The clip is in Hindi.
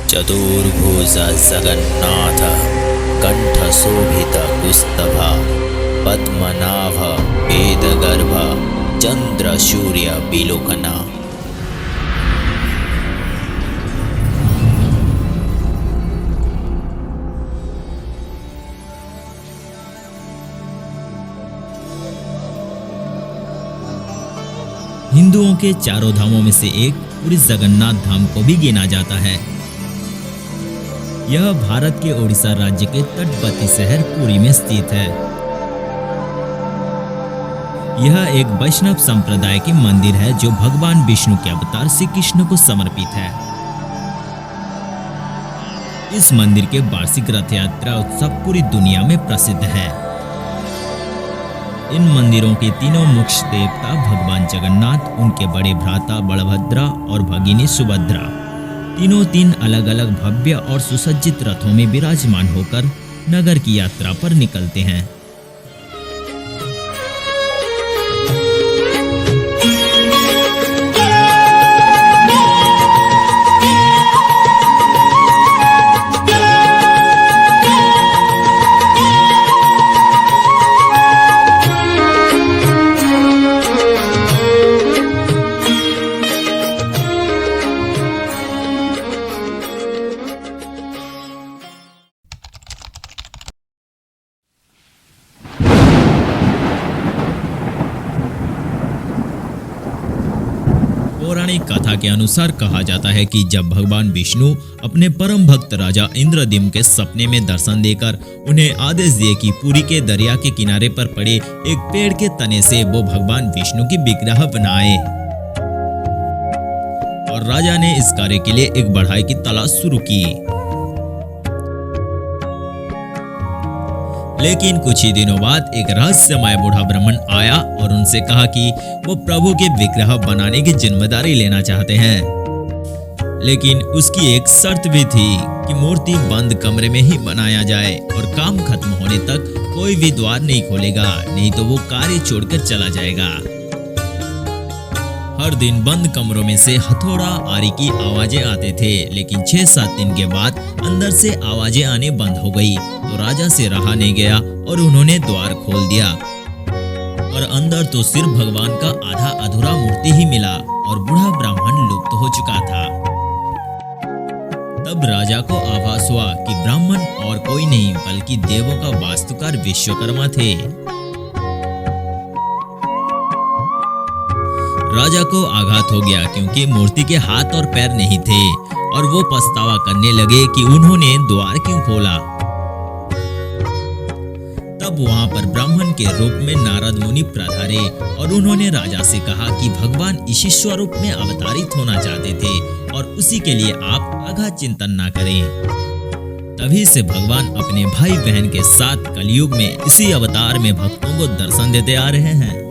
चतुर्भुज जगन्नाथ कंठशोभित कुस्तभ पद्मनाभ वेदगर्भ चंद्र सूर्य विलोकना। हिंदुओं के चारों धामों में से एक पुरी जगन्नाथ धाम को भी गिना जाता है। यह भारत के ओडिशा राज्य के तटवर्ती शहर पुरी में स्थित है। यह एक वैष्णव संप्रदाय के मंदिर है जो भगवान विष्णु के अवतार श्री कृष्ण को समर्पित है। इस मंदिर के वार्षिक रथ यात्रा उत्सव पूरी दुनिया में प्रसिद्ध है। इन मंदिरों के तीनों मुख्य देवता भगवान जगन्नाथ, उनके बड़े भ्राता बलभद्रा और भगिनी सुभद्रा, तीनों तीन अलग अलग भव्य और सुसज्जित रथों में विराजमान होकर नगर की यात्रा पर निकलते हैं। पौराणिक कथा के अनुसार कहा जाता है कि जब भगवान विष्णु अपने परम भक्त राजा इंद्रद्युम्न के सपने में दर्शन देकर उन्हें आदेश दिए कि पुरी के दरिया के किनारे पर पड़े एक पेड़ के तने से वो भगवान विष्णु की विग्रह बनाए, और राजा ने इस कार्य के लिए एक बढ़ई की तलाश शुरू की। लेकिन कुछ ही दिनों बाद एक रहस्यमय बूढ़ा ब्राह्मण आया और उनसे कहा कि वो प्रभु के विग्रह बनाने की जिम्मेदारी लेना चाहते हैं, लेकिन उसकी एक शर्त भी थी कि मूर्ति बंद कमरे में ही बनाया जाए और काम खत्म होने तक कोई भी द्वार नहीं खोलेगा, नहीं तो वो कार्य छोड़कर चला जाएगा। हर दिन बंद कमरों में से हथौड़ा आरी की आवाजें आते थे, लेकिन 6-7 दिन के बाद अंदर से आवाजें आने बंद हो गई तो राजा से रहा नहीं गया और उन्होंने द्वार खोल दिया, और अंदर तो सिर्फ भगवान का आधा अधूरा मूर्ति ही मिला और बूढ़ा ब्राह्मण लुप्त हो चुका था। तब राजा को आभास हुआ कि ब्राह्मण और कोई नहीं बल्कि देवों का वास्तुकार विश्वकर्मा थे। राजा को आघात हो गया क्योंकि मूर्ति के हाथ और पैर नहीं थे, और वो पछतावा करने लगे कि उन्होंने द्वार क्यों खोला। तब वहां पर ब्राह्मण के रूप में नारद मुनि पधारे और उन्होंने राजा से कहा कि भगवान इसी स्वरूप में अवतारित होना चाहते थे और उसी के लिए आप अघात चिंतन ना करें। तभी से भगवान अपने भाई बहन के साथ कलयुग में इसी अवतार में भक्तों को दर्शन देते आ रहे हैं।